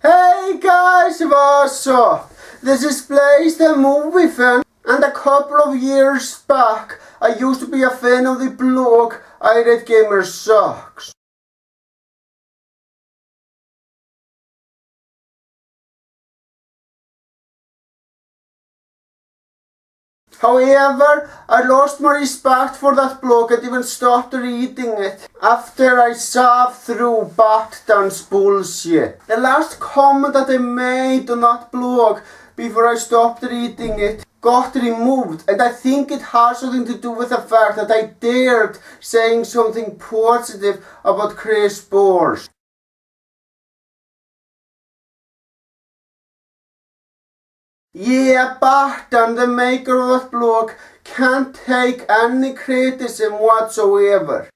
Hey guys, what's up? This is Blaze the movie fan, and a couple of years back I used to be a fan of the blog Irate Gamer Sucks. However, I lost my respect for that blog and even stopped reading it after I saw through Batman's bullshit. The last comment that I made on that blog before I stopped reading it got removed, and I think it has something to do with the fact that I dared saying something positive about Chris Bors. Yeah, Barton, the maker of that blog, can't take any criticism whatsoever.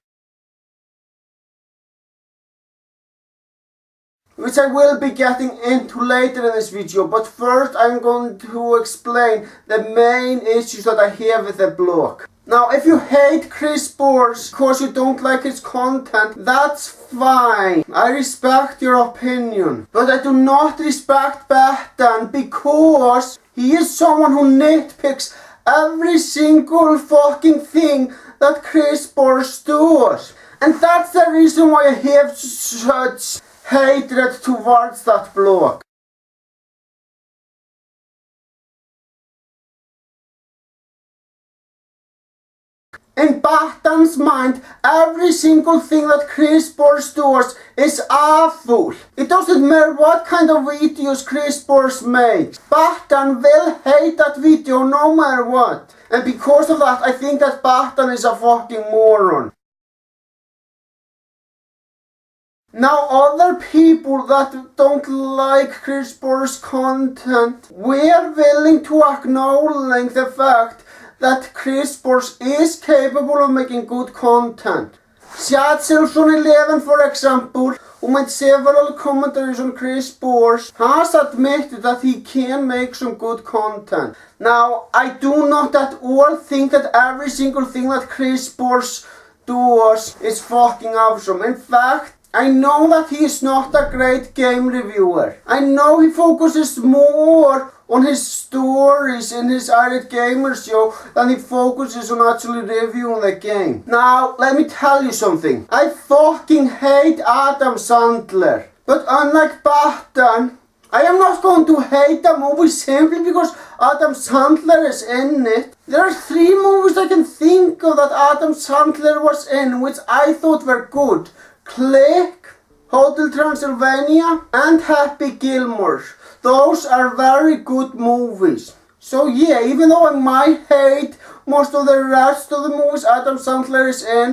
Which I will be getting into later in this video, but first I'm going to explain the main issues that I have with the blog. Now, if you hate Chris Bors because you don't like his content, that's fine. I respect your opinion. But I do not respect Batman because he is someone who nitpicks every single fucking thing that Chris Bors does. And that's the reason why I have such hatred towards that blog. In Batman's mind, every single thing that Chris Bors does is awful. It doesn't matter what kind of videos Chris Bors makes. Batman will hate that video no matter what. And because of that, I think that Batman is a fucking moron. Now, other people that don't like Chris Bors' content, we're willing to acknowledge the fact that Chris Bors is capable of making good content. Chatsilson11, for example, who made several commentaries on Chris Bors, has admitted that he can make some good content. Now, I do not at all think that every single thing that Chris Bors does is fucking awesome. In fact, I know that he is not a great game reviewer. I know he focuses more on his stories in his Irate Gamer show than he focuses on actually reviewing the game. Now, let me tell you something. I fucking hate Adam Sandler. But unlike Batman, I am not going to hate the movie simply because Adam Sandler is in it. There are 3 movies I can think of that Adam Sandler was in which I thought were good. Click, Hotel Transylvania, and Happy Gilmore. Those are very good movies. So yeah, even though I might hate most of the rest of the movies Adam Sandler is in,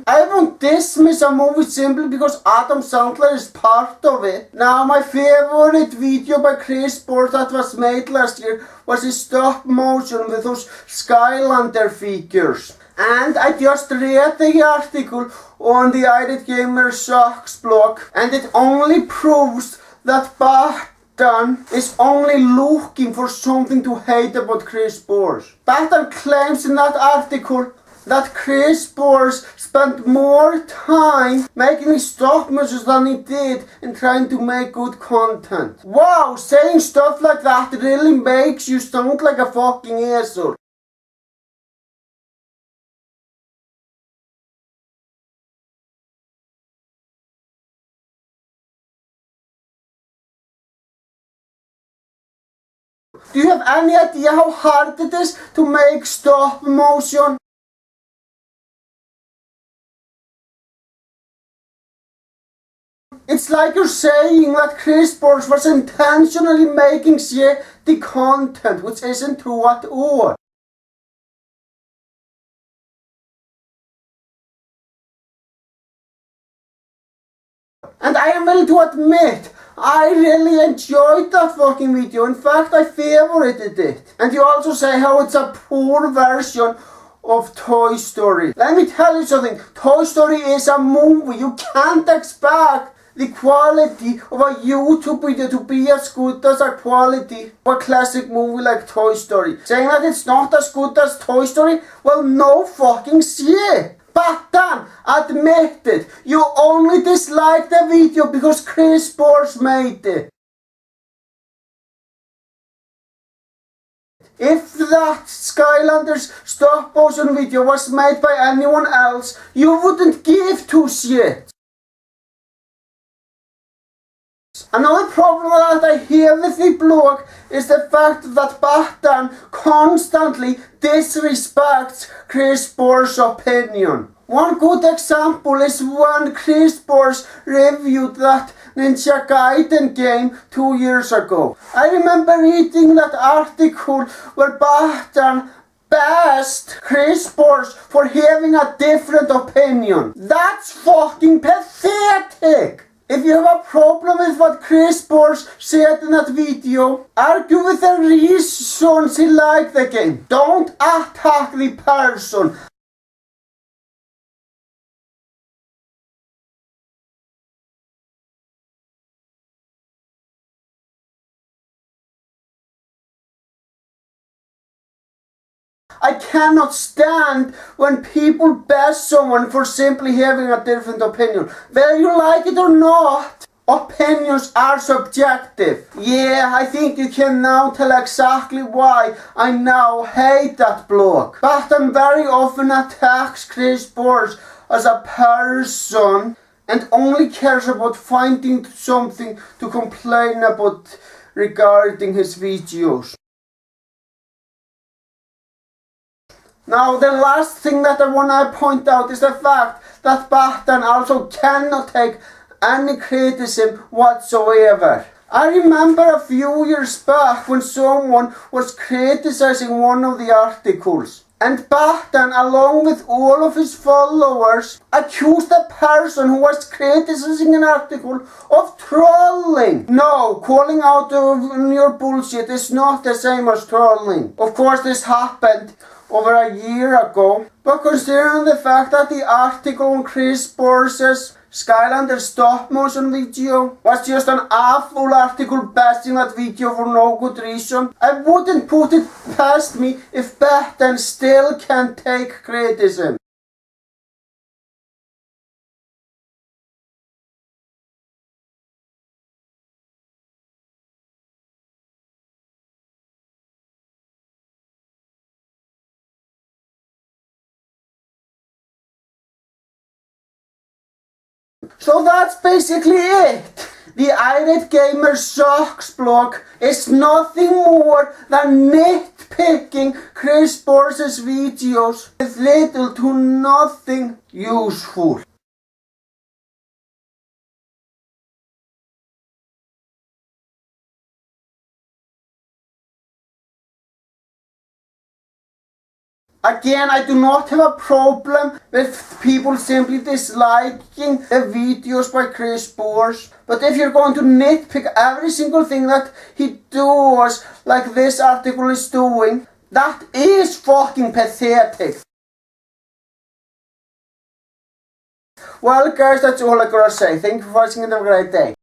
I won't dismiss a movie simply because Adam Sandler is part of it. Now, my favorite video by Chris Bors that was made last year was his stop motion with those Skylanders figures. And I just read the article on the Irate Gamer Sucks blog, and it only proves that Batman is only looking for something to hate about Chris Bors. Batman claims in that article that Chris Bors spent more time making stop motions than he did in trying to make good content. Wow, saying stuff like that really makes you sound like a fucking asshole. Do you have any idea how hard it is to make stop motion? It's like you're saying that Chris Bors was intentionally making shitty content, which isn't true at all. And I am willing to admit, I really enjoyed that fucking video. In fact, I favorited it. And you also say how it's a poor version of Toy Story. Let me tell you something. Toy Story is a movie. You can't expect the quality of a YouTube video to be as good as a quality of a classic movie like Toy Story. Saying that it's not as good as Toy Story? Well, no fucking shit. But then, admit it, you only disliked the video because Chris Bors made it. If that Skylanders stop motion video was made by anyone else, you wouldn't give two shits. Another problem that I hear with the blog is the fact that Batman constantly disrespects Chris Bors' opinion. One good example is when Chris Bors reviewed that Ninja Gaiden game 2 years ago. I remember reading that article where Batman bashed Chris Bors for having a different opinion. That's fucking pathetic! If you have a problem with what Chris Bors said in that video, argue with the reasons he liked the game. Don't attack the person. I cannot stand when people bash someone for simply having a different opinion. Whether you like it or not, opinions are subjective. Yeah, I think you can now tell exactly why I now hate that blog. Batman very often attacks Chris Bors as a person and only cares about finding something to complain about regarding his videos. Now, the last thing that I want to point out is the fact that Batman also cannot take any criticism whatsoever. I remember a few years back when someone was criticizing one of the articles, and Batman, along with all of his followers, accused the person who was criticizing an article of trolling. No, calling out on your bullshit is not the same as trolling. Of course, this happened over a year ago, but considering the fact that the article on Chris Bors' Skylanders stop motion video was just an awful article bashing that video for no good reason, I wouldn't put it past me if Batman still can take criticism. So that's basically it. The Irate Gamer Sucks blog is nothing more than nitpicking Chris Bors' videos with little to nothing useful. Again, I do not have a problem with people simply disliking the videos by Chris Bors. But if you're going to nitpick every single thing that he does, like this article is doing, that is fucking pathetic. Well guys, that's all I gotta say. Thank you for watching and have a great day.